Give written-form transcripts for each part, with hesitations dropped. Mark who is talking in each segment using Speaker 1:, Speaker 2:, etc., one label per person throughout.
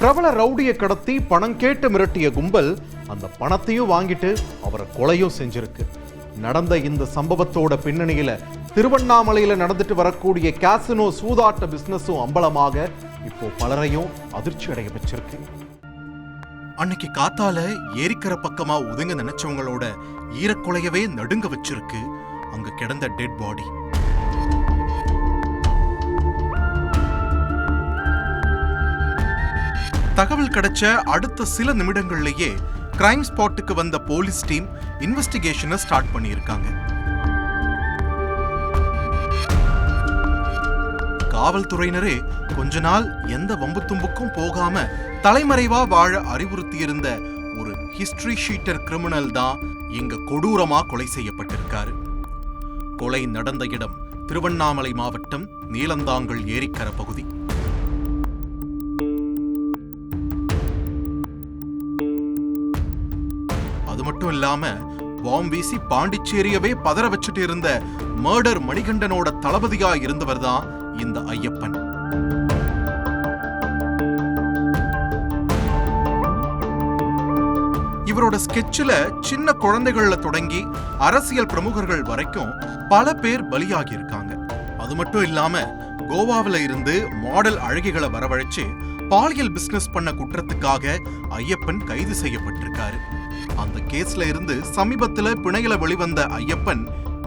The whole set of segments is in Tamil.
Speaker 1: பிரபல ரவுடியை கடத்தி பணம் கேட்டு மிரட்டிய கும்பல் அந்த பணத்தையும் வாங்கிட்டு அவரை கொலையும் செஞ்சிருக்கு. நடந்த இந்த சம்பவத்தோட பின்னணியில திருவண்ணாமலையில நடந்துட்டு வரக்கூடிய கேசினோ சூதாட்ட பிசினஸும் அம்பலமாக இப்போ பலரையும் அதிர்ச்சி அடைய வச்சிருக்கு.
Speaker 2: அன்னைக்கு காத்தால ஏரிக்கரை பக்கமா ஒதுங்க நினைச்சவங்களோட ஈரக்கொலையவே நடுங்க வச்சிருக்கு அங்க கிடந்த டெட் பாடி. தகவல் கிடைச்ச அடுத்த சில நிமிடங்கள்லயே கிரைம் ஸ்பாட்டுக்கு வந்த போலீஸ் டீம் இன்வெஸ்டிகேஷனை ஸ்டார்ட் பண்ணியிருக்காங்க. காவல்துறையினரே கொஞ்ச நாள் எந்த வம்பு தும்புக்கும் போகாம தலைமறைவா வாழ அறிவுறுத்தியிருந்த ஒரு ஹிஸ்டரி ஷீட்டர் கிரிமினல் தான் இங்க கொடூரமா கொலை செய்யப்பட்டிருக்காரு. கொலை நடந்த இடம் திருவண்ணாமலை மாவட்டம் நீலந்தாங்கல் ஏரிக்கரை பகுதி. அது மட்டும் இல்லாம பாம்பு வீசி பாண்டிச்சேரியவே பதற வச்சுட்டு இருந்த மர்டர் மணிகண்டனோட தளபதியா இருந்தவர் தான் இந்த ஐயப்பன். இவரோட ஸ்கெட்சில் சின்ன குழந்தைகள்ல தொடங்கி அரசியல் பிரமுகர்கள் வரைக்கும் பல பேர் பலியாகி இருக்காங்க. அது மட்டும் இல்லாம கோவாவில இருந்து மாடல் அழகிகளை வரவழைச்சு பாலியல் பிசினஸ் பண்ண குற்றத்துக்காக ஐயப்பன் கைது செய்யப்பட்டிருக்காரு. அந்த கேஸ்ல இருந்து சமீபத்துல பிணையில வெளிவந்த ஐயப்பன்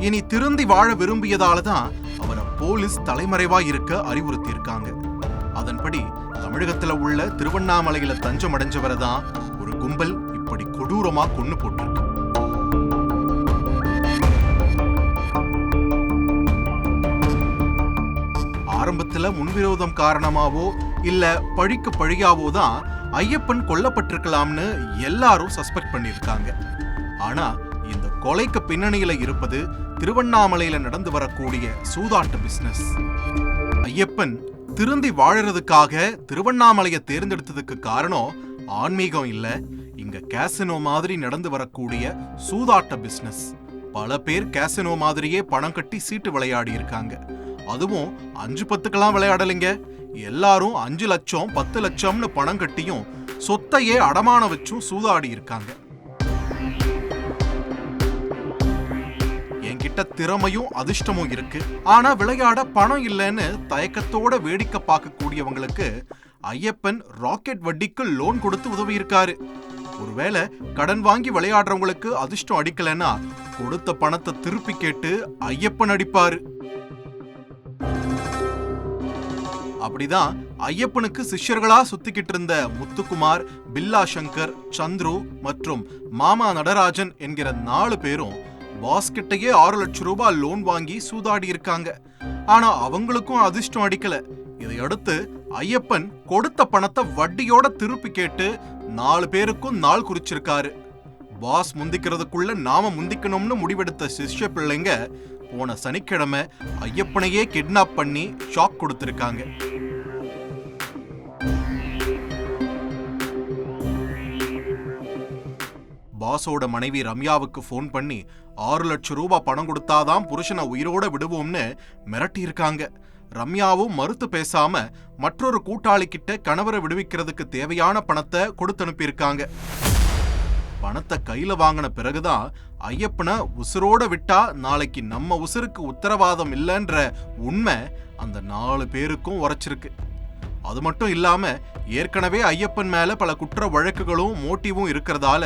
Speaker 2: இனி திருந்தி வாழ விரும்பியதாலதான் அவரை போலீஸ் தலைமறைவா இருக்க அறிவுறுத்தி இருக்காங்க. அதன்படி தமிழகத்துல உள்ள திருவண்ணாமலையில தஞ்சம் அடைஞ்சவரை தான் ஒரு கும்பல் இப்படி கொடூரமா கொன்னு போட்டிருக்கு. ஆரம்பத்துல முன்விரோதம் காரணமாவோ இல்ல பழிக்கு பழியாவோ தான் ஐயப்பன் கொல்லப்பட்டிருக்கலாம்னு எல்லாரும் சஸ்பெக்ட் பண்ணிருக்காங்க. ஆனா இந்த கொலைக்கு பின்னணியில இருப்பது திருவண்ணாமலையில நடந்து வரக்கூடிய சூதாட்ட பிசினஸ். ஐயப்பன் திருந்தி வாழறதுக்காக திருவண்ணாமலையை தேர்ந்தெடுத்ததுக்கு காரணம் ஆன்மீகம் இல்ல, இங்க கேசினோ மாதிரி நடந்து வரக்கூடிய சூதாட்ட பிசினஸ். பல பேர் கேசினோ மாதிரியே பணம் கட்டி சீட்டு விளையாடி இருக்காங்க. அதுவும் 5-10க்கெல்லாம் விளையாடலைங்க. எல்லாரும் 5 லட்சம் 10 லட்சம்னு பணம் கட்டியும் சொத்தையே அடமான வச்சும் சூதாடி இருக்காங்க. என்கிட்ட திறமையும் அதிர்ஷ்டமும் இருக்கு, ஆனா விளையாட பணம் இல்லைன்னு தயக்கத்தோட வேடிக்கை பார்க்கக்கூடியவங்களுக்கு ஐயப்பன் ராக்கெட் வட்டிக்கு லோன் கொடுத்து உதவி இருக்காரு. ஒருவேளை கடன் வாங்கி விளையாடுறவங்களுக்கு அதிர்ஷ்டம் அடிக்கலைன்னா கொடுத்த பணத்தை திருப்பி கேட்டு ஐயப்பன் அடிப்பாரு. அப்படிதான் ஐயப்பனுக்கு சிஷ்யர்களா சுத்திக்கிட்டு இருந்த முத்துக்குமார், பில்லா சங்கர், சந்துரு மற்றும் மாமா நடராஜன் என்கிற 4 பேரும் பாஸ்கிட்டையே 6 லட்சம் ரூபாய் லோன் வாங்கி சூதாடி இருக்காங்க. ஆனா அவங்களுக்கும் அதிர்ஷ்டம் அடிக்கல. இதையடுத்து ஐயப்பன் கொடுத்த பணத்தை வட்டியோட திருப்பி கேட்டு 4 பேருக்கும் நாள் குறிச்சிருக்காரு. பாஸ் முந்திக்கிறதுக்குள்ள நாம முந்திக்கணும்னு முடிவெடுத்த சிஷ்ய பிள்ளைங்க போன சனிக்கிழமை ஐயப்பனையே கிட்னாப் பண்ணி ஷாக் கொடுத்திருக்காங்க. பாஸோட மனைவி ரம்யாவுக்கு போன் பண்ணி 6 லட்சம் ரூபாய் பணம் கொடுத்தாதான் புருஷனை உயிரோட விடுவோம்னு மிரட்டி இருக்காங்க. ரம்யாவும் மறுத்து பேசாம மற்றொரு கூட்டாளி கிட்ட கணவரை விடுவிக்கிறதுக்கு தேவையான பணத்தை கொடுத்து அனுப்பியிருக்காங்க. பணத்தை கையில வாங்கின பிறகுதான் ஐயப்பனை உசுரோட விட்டா நாளைக்கு நம்ம உசுருக்கு உத்தரவாதம் இல்லைன்ற உண்மை அந்த 4 பேருக்கும் உரைச்சிருக்கு. அது மட்டும் இல்லாம ஏற்கனவே ஐயப்பன் மேல பல குற்ற வழக்குகளும் மோட்டிவும் இருக்கிறதால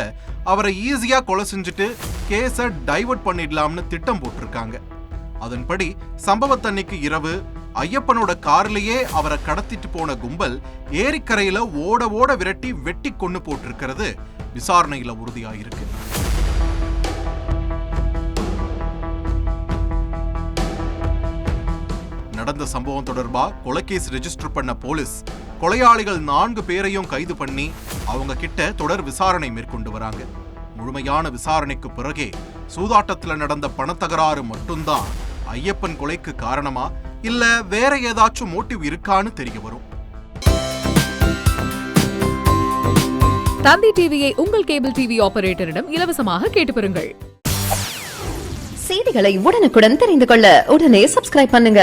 Speaker 2: அவரை ஈஸியா கொலை செஞ்சுட்டு கேஸை டைவர்ட் பண்ணிடலாம்னு திட்டம் போட்டிருக்காங்க. அதன்படி சம்பவத்தன்னைக்கு இரவு ஐயப்பனோட கார்லயே அவரை கடத்திட்டு போன கும்பல் ஏரிக்கரையில ஓட ஓட விரட்டி வெட்டி கொண்டு போட்டிருக்கிறது விசாரணையில உறுதியாயிருக்கு. நடந்த சம்பவம் தொடர்பா கொலைகேஸ் ரெஜிஸ்டர் பண்ண போலீஸ் கொலையாளிகள் 4 பேரையும் கைது பண்ணி அவங்க கிட்ட தொடர் விசாரணை மேற்கொண்டு வராங்க. முழுமையான விசாரணைக்கு பிறகே சூதாட்டத்துல நடந்த பணத்தகராறு மட்டும்தான் ஐயப்பன் கொலைக்கு காரணமா இல்ல வேற ஏதாச்சும் மோட்டிவ் இருக்கான்னு தெரிய வரும்.
Speaker 3: தந்தி டிவியை உங்கள் கேபிள் டிவி ஆபரேட்டரிடம் இலவசமாக கேட்டு பெறுங்கள்.
Speaker 4: செய்திகளை உடனுக்குடன் தெரிந்து கொள்ள உடனே சப்ஸ்கிரைப் பண்ணுங்க.